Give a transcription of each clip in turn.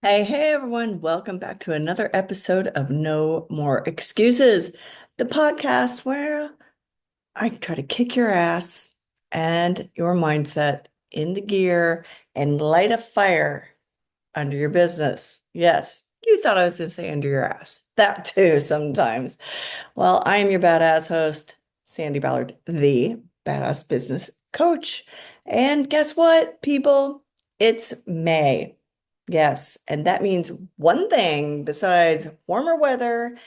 Hey, everyone. Welcome back to another episode of No More Excuses, the podcast where I try to kick your ass and your mindset into gear and light a fire under your business. Yes, you thought I was going to say under your ass. That too, sometimes. Well, I am your badass host, Sandi Ballard, the badass business coach. And guess what, people? It's May. Yes, and that means one thing besides warmer weather,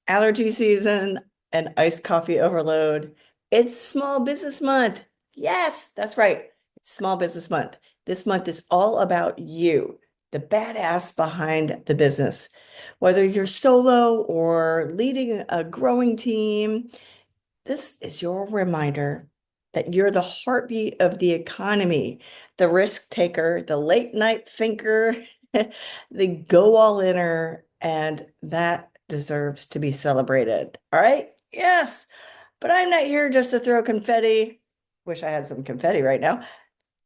allergy season, and iced coffee overload. It's Small Business Month. Yes, that's right. It's Small Business Month. This month is all about you, the badass behind the business. Whether you're solo or leading a growing team, this is your reminder that you're the heartbeat of the economy, the risk taker, the late night thinker, the go all inner, and that deserves to be celebrated. All right? Yes. But I'm not here just to throw confetti. Wish I had some confetti right now.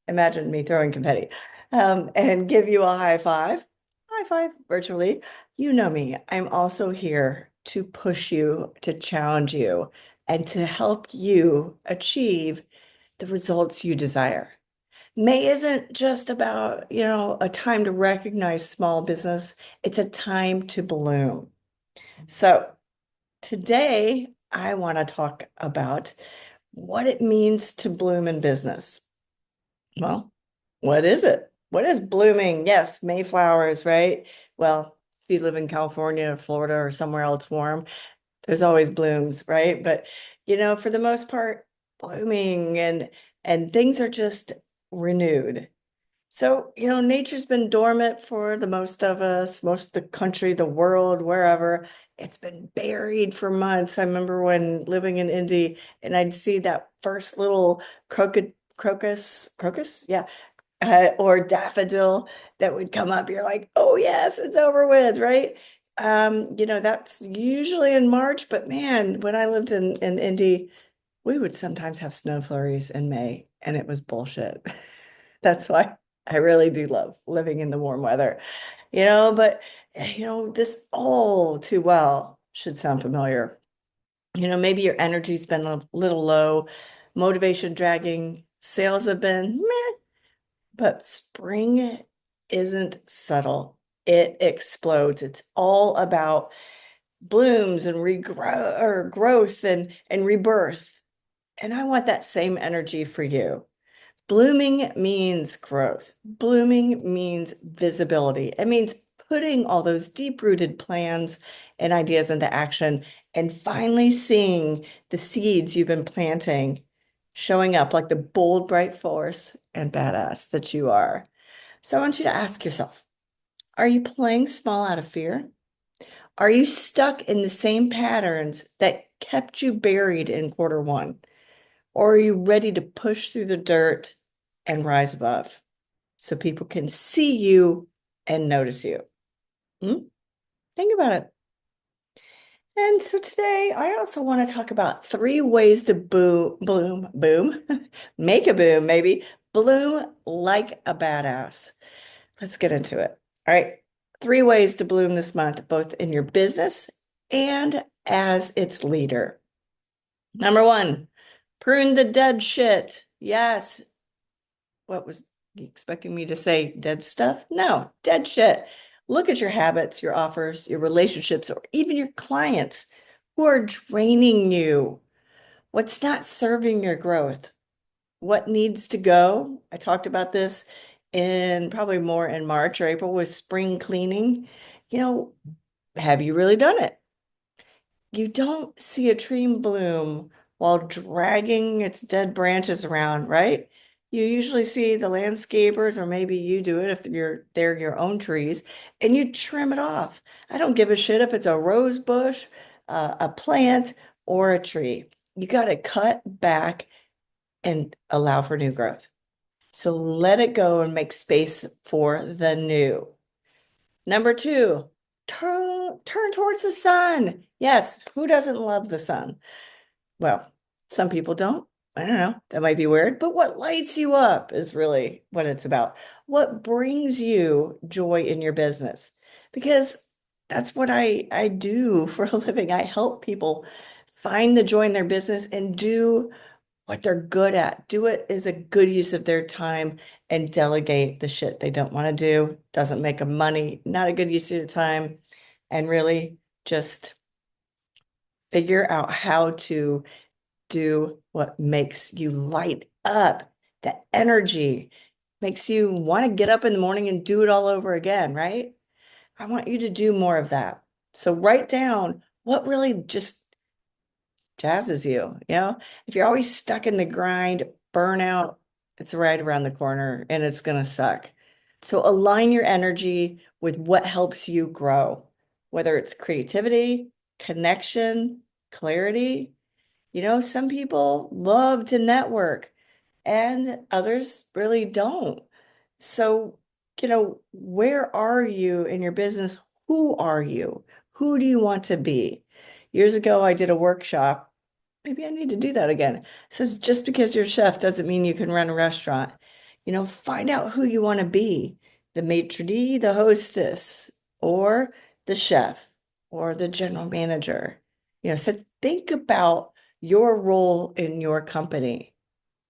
Imagine me throwing confetti and give you a high five virtually. You know me. I'm also here to push you, to challenge you, and to help you achieve the results you desire. May isn't just about, a time to recognize small business. It's a time to bloom. So today I want to talk about what it means to bloom in business. Well, what is it? What is blooming? Yes, Mayflowers, right? Well, if you live in California, Florida, or somewhere else warm, there's always blooms, right? But for the most part, blooming and things are just renewed. So, nature's been dormant for the most of us, most of the country, the world, wherever. It's been buried for months. I remember when living in Indy and I'd see that first little crocus, yeah, or daffodil that would come up. You're like, oh yes, it's over with, right? That's usually in March, but man, when I lived in Indy, we would sometimes have snow flurries in May, and it was bullshit. That's why I really do love living in the warm weather, but this all too well should sound familiar. Maybe your energy's been a little low, motivation dragging, sales have been meh, but spring isn't subtle. It explodes. It's all about blooms and regrow or growth and rebirth. And I want that same energy for you. Blooming means growth. Blooming means visibility. It means putting all those deep-rooted plans and ideas into action and finally seeing the seeds you've been planting showing up like the bold, bright force and badass that you are. So I want you to ask yourself, are you playing small out of fear? Are you stuck in the same patterns that kept you buried in quarter one? Or are you ready to push through the dirt and rise above so people can see you and notice you? Hmm? Think about it. And so today, I also want to talk about three ways to boom, make a boom, maybe bloom like a badass. Let's get into it. All right. Three ways to bloom this month, both in your business and as its leader. Number one, prune the dead shit. Yes. What was you expecting me to say? Dead stuff? No, dead shit. Look at your habits, your offers, your relationships, or even your clients who are draining you. What's not serving your growth? What needs to go? I talked about this in probably more in March or April with spring cleaning. You know, have you really done it? You don't see a tree bloom while dragging its dead branches around, right? You usually see the landscapers, or maybe you do it if they're your own trees, and you trim it off. I don't give a shit if it's a rose bush, a plant, or a tree. You got to cut back and allow for new growth. So let it go and make space for the new. Number two, turn towards the sun. Yes, who doesn't love the sun? Well, some people don't. I don't know, that might be weird, but what lights you up is really what it's about. What brings you joy in your business? Because that's what I do for a living. I help people find the joy in their business and do what they're good at. Do it is a good use of their time and delegate the shit they don't want to do. Doesn't make them money, not a good use of your time, and really just figure out how to do what makes you light up. That energy makes you want to get up in the morning and do it all over again, right? I want you to do more of that. So write down what really just jazzes you, you know? If you're always stuck in the grind, burnout, it's right around the corner and it's going to suck. So align your energy with what helps you grow, whether it's creativity, connection, clarity. You know, some people love to network and others really don't. So, where are you in your business? Who are you? Who do you want to be? Years ago, I did a workshop. Maybe I need to do that again. It says just because you're a chef doesn't mean you can run a restaurant. Find out who you want to be, the maitre d', the hostess, or the chef, or the general manager. So think about your role in your company.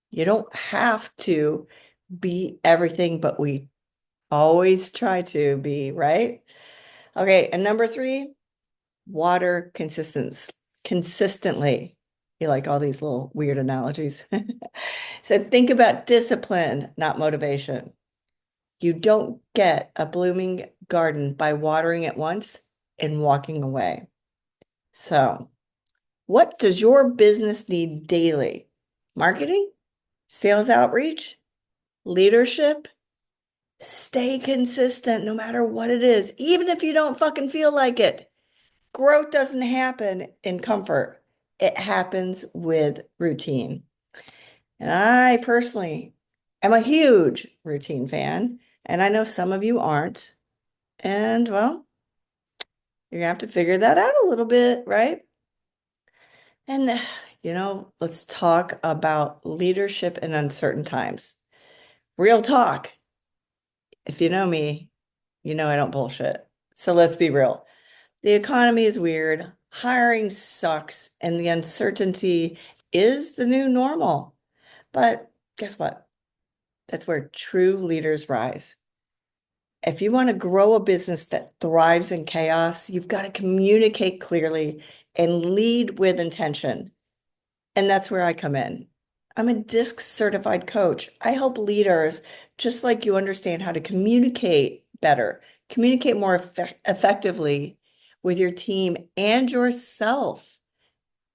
You don't have to be everything, but we always try to be, right? Okay, and number three, water consistently. You like all these little weird analogies. So think about discipline, not motivation. You don't get a blooming garden by watering it once and walking away. So, what does your business need daily? Marketing? Sales outreach? Leadership? Stay consistent no matter what it is, even if you don't fucking feel like it. Growth doesn't happen in comfort. It happens with routine. And I personally am a huge routine fan, and I know some of you aren't. And well, you're gonna have to figure that out a little bit, right? And let's talk about leadership in uncertain times. Real talk. If you know me, you know I don't bullshit. So let's be real. The economy is weird, hiring sucks, and the uncertainty is the new normal. But guess what? That's where true leaders rise. If you want to grow a business that thrives in chaos, you've got to communicate clearly and lead with intention. And that's where I come in. I'm a DISC certified coach. I help leaders just like you understand how to communicate better, communicate more effectively with your team and yourself.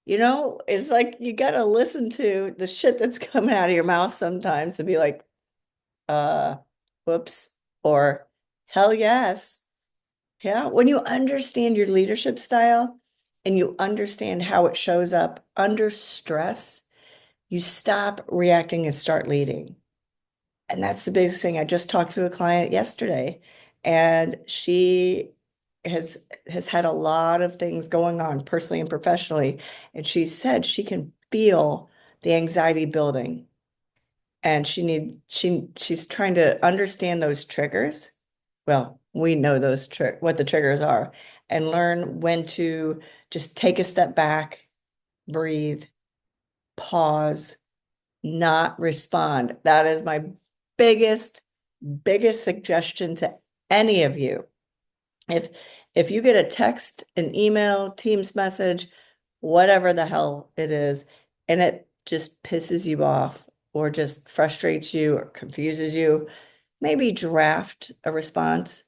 It's like you got to listen to the shit that's coming out of your mouth sometimes and be like, uh, whoops, or hell yes. Yeah. When you understand your leadership style and you understand how it shows up under stress, you stop reacting and start leading. And that's the biggest thing. I just talked to a client yesterday, and she has had a lot of things going on personally and professionally. And she said she can feel the anxiety building. And she's trying to understand those triggers. Well, we know what the triggers are, and learn when to just take a step back, breathe, pause, not respond. That is my biggest, biggest suggestion to any of you. If if you get a text, an email, Teams message, whatever the hell it is, and it just pisses you off or just frustrates you or confuses you, maybe draft a response.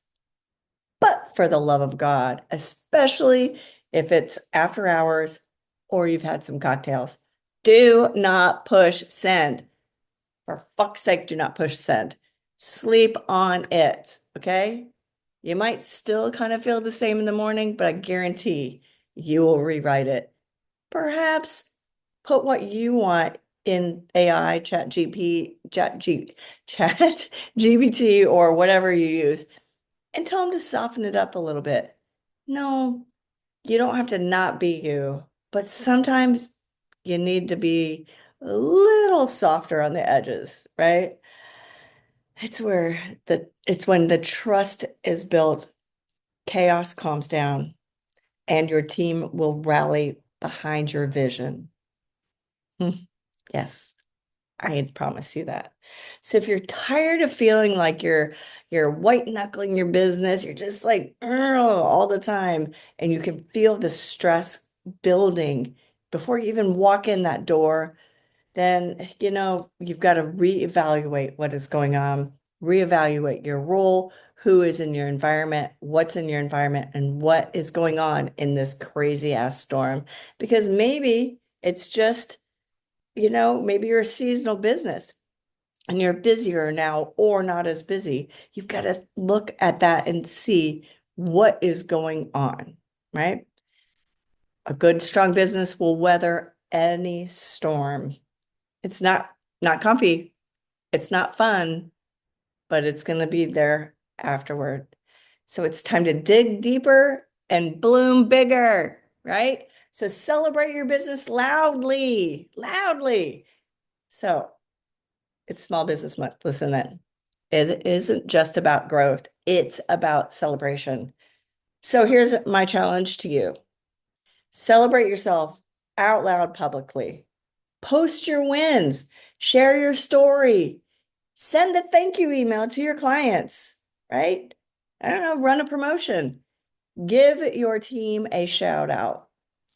But for the love of God, especially if it's after hours or you've had some cocktails, do not push send. For fuck's sake, do not push send. Sleep on it, okay? You might still kind of feel the same in the morning, but I guarantee you will rewrite it. Perhaps put what you want in AI, chat GPT, or whatever you use, and tell them to soften it up a little bit. No, you don't have to not be you, but sometimes you need to be a little softer on the edges, right? It's when the trust is built, chaos calms down, and your team will rally behind your vision. Hmm. Yes, I promise you that. So if you're tired of feeling like you're white knuckling your business, you're just like "Ugh," all the time, and you can feel the stress building before you even walk in that door, then you've got to reevaluate what is going on, reevaluate your role, who is in your environment, what's in your environment, and what is going on in this crazy ass storm. Because maybe it's just, maybe you're a seasonal business and you're busier now or not as busy. You've got to look at that and see what is going on, right? A good, strong business will weather any storm. It's not comfy, it's not fun, but it's going to be there afterward. So it's time to dig deeper and bloom bigger, right? So celebrate your business loudly, loudly. So it's Small Business Month. Listen in. It isn't just about growth, it's about celebration. So here's my challenge to you: celebrate yourself out loud publicly. Post your wins, share your story, send a thank you email to your clients, right? I don't know, run a promotion, give your team a shout out,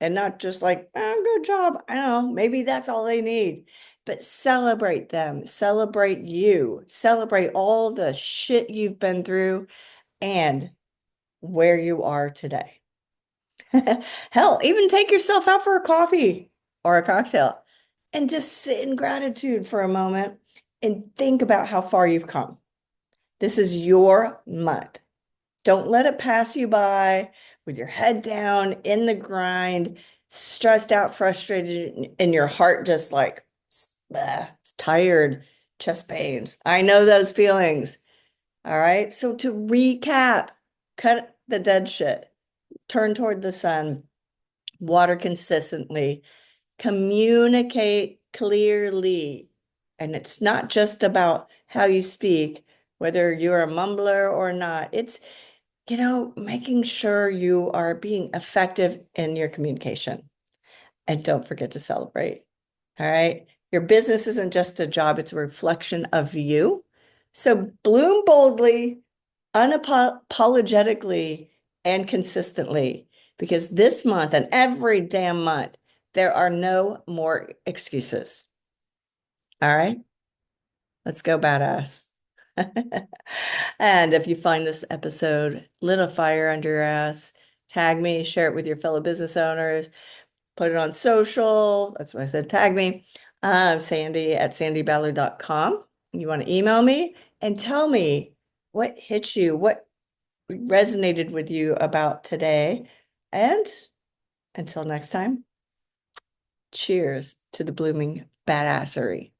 and not just like, oh, good job. I don't know, maybe that's all they need, but celebrate them, celebrate you, celebrate all the shit you've been through and where you are today. Hell, even take yourself out for a coffee or a cocktail and just sit in gratitude for a moment and think about how far you've come. This is your month. Don't let it pass you by with your head down in the grind, stressed out, frustrated, and your heart just like tired, chest pains. I know those feelings. All right. So to recap, cut the dead shit, turn toward the sun, water consistently, communicate clearly. And it's not just about how you speak, whether you're a mumbler or not. It's, making sure you are being effective in your communication. And don't forget to celebrate. All right. Your business isn't just a job, it's a reflection of you. So bloom boldly, unapologetically, and consistently, because this month and every damn month, there are no more excuses. All right. Let's go, badass. And if you find this episode lit a fire under your ass, tag me, share it with your fellow business owners, put it on social. That's what I said, tag me. Sandi at sandiballard.com. You want to email me and tell me what hit you, what resonated with you about today. And until next time, cheers to the blooming badassery.